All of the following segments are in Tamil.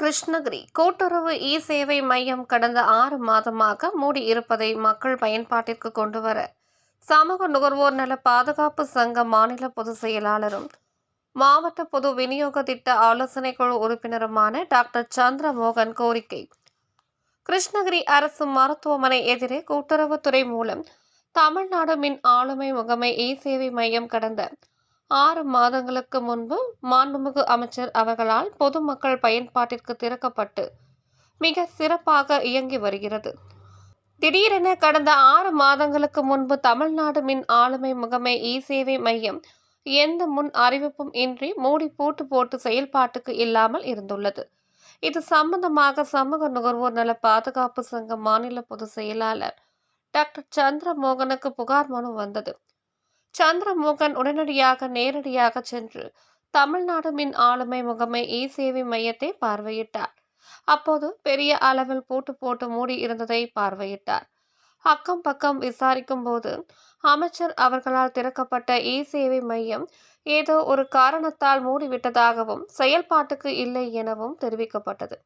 கிருஷ்ணகிரி கூட்டுறவு சேவை மையம் கடந்த 6 மாதமாக மூடி இருப்பதை மக்கள் பயன்பாட்டிற்கு கொண்டுவர சமூக நுகர்வோர் நல பாதுகாப்பு சங்க மாநில பொதுச் செயலாளரும் மாவட்ட பொது விநியோக திட்ட ஆலோசனை குழு உறுப்பினருமான டாக்டர் சந்திரமோகன் கோரிக்கை. கிருஷ்ணகிரி அரசு மருத்துவமனை எதிரே கூட்டுறவுத்துறை மூலம் தமிழ்நாடு மின் ஆளுமை முகமை சேவை மையம் கடந்த 6 மாதங்களுக்கு முன்பு மாண்புமிகு அமைச்சர் அவர்களால் பொதுமக்கள் பயன்பாட்டிற்கு திறக்கப்பட்டு மிக சிறப்பாக இயங்கி வருகிறது. திடீரென கடந்த 6 மாதங்களுக்கு முன்பு தமிழ்நாடு மின் ஆளுமை முகமை சேவை மையம் எந்த முன் அறிவிப்பும் இன்றி மூடி பூட்டு போட்டு செயல்பாட்டுக்கு இல்லாமல் இருந்துள்ளது. இது சம்பந்தமாக சமூக நுகர்வோர் நல பாதுகாப்பு சங்க மாநில பொதுச் செயலாளர் டாக்டர் சந்திரமோகனுக்கு புகார் மனு வந்தது. சந்திரமோகன் உடனடியாக நேரடியாக சென்று தமிழ்நாடு மின் ஆளுமை முகமை சேவை மையத்தை பார்வையிட்டார். அப்போது பெரிய அளவில் பூட்டு போட்டு மூடி இருந்ததை பார்வையிட்டார். அக்கம் பக்கம் விசாரிக்கும் போது அமைச்சர் அவர்களால் திறக்கப்பட்ட சேவை மையம் ஏதோ ஒரு காரணத்தால் மூடிவிட்டதாகவும் செயல்பாட்டுக்கு இல்லை எனவும் தெரிவிக்கப்பட்டது.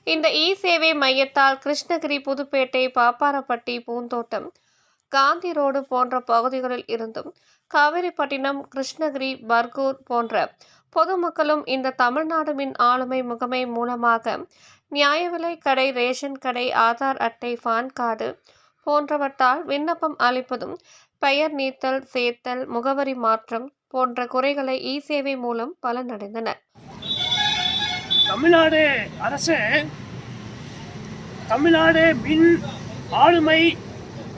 இந்த சேவை மையத்தால் கிருஷ்ணகிரி, புதுப்பேட்டை, பாப்பாரப்பட்டி, பூந்தோட்டம், காந்தி ரோடு போன்ற பகுதிகளில் இருந்தும் காவிரிப்பட்டினம், கிருஷ்ணகிரி, பர்கூர் போன்ற பொதுமக்களும் இந்த தமிழ்நாடு மின் ஆளுமை முகமை மூலமாக நியாய விலை கடை, ரேஷன் கடை, ஆதார் அட்டை, பான் கார்டு போன்றவற்றால் விண்ணப்பம் அளிப்பதும், பெயர் நீத்தல், சேர்த்தல், முகவரி மாற்றம் போன்ற குறைகளை சேவை மூலம் பலனடைந்தனர். தமிழ்நாடு அரசு தமிழ்நாடு மின் ஆளுமை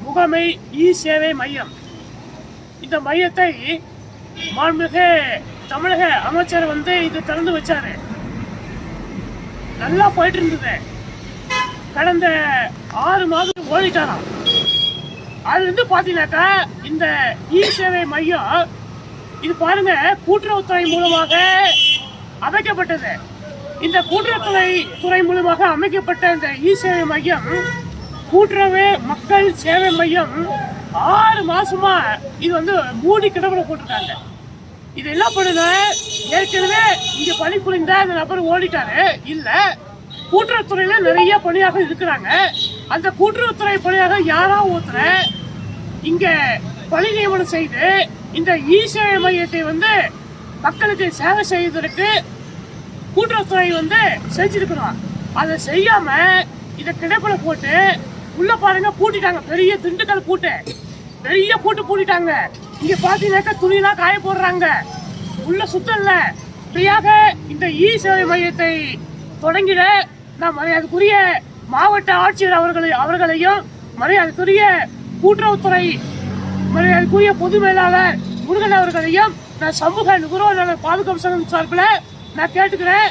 முகமை சேவை மையம், இந்த மையத்தை மாண்புமிகு தமிழக அமைச்சர் இது திறந்து வச்சாரு. நல்லா போயிட்டு இருந்தது. கடந்த 6 மாதம் ஓடிட்டாராம். அது பாத்தீங்கன்னாக்கா இந்த சேவை மையம் இது பாருங்க கூட்டுறவுத்துறை மூலமாக அமைக்கப்பட்டது. இந்த கூட்டுறவுத்துறை மூலமாக அமைக்கப்பட்ட இந்த சேவை மையம் கூட்டுறவு மக்கள் சேவை மையம் 6 மாசமா இது மூடி கிடப்புல போட்டிருக்காங்க. இது என்ன பண்ணுது, ஏற்கனவே இங்க பணிபுரிந்த அந்த நபர் ஓடிட்டாரு. இல்ல கூட்டுறவுத்துறையில நிறைய பணியாக இருக்கிறாங்க. அந்த கூட்டுறவுத்துறை பணியாக யாராவது ஒருத்தர் இங்க பணி நியமனம் செய்து இந்த சேவை மையத்தை மக்களுக்கு சேவை செய்வதற்கு கூட்டுறவுத்துறை செஞ்சிருக்கணும். அதை செய்யாம இதை கிடப்புல போட்டு உள்ள பாருங்க பூட்டிட்டாங்க. பெரிய திண்டுக்கல் பூட்டு, பெரிய பூட்டு பூட்டிட்டாங்க. இங்க பாத்தீங்கன்னாக்கா துணியெல்லாம் காய போடுறாங்க. உள்ள சுத்தம் இல்ல. இப்படியாக இந்த சேவை மையத்தை தொடங்கிட நான் மரியாதைக்குரிய மாவட்ட ஆட்சியர் அவர்களையும் மரியாதைக்குரிய கூட்டுறவுத்துறை மரியாதைக்குரிய பொது மேலாளர் முருகன் அவர்களையும் நான் சமூக நுகர்வோர் நல பாதுகாப்பு சங்கம் சார்பில் நான் கேட்டுக்கிறேன்.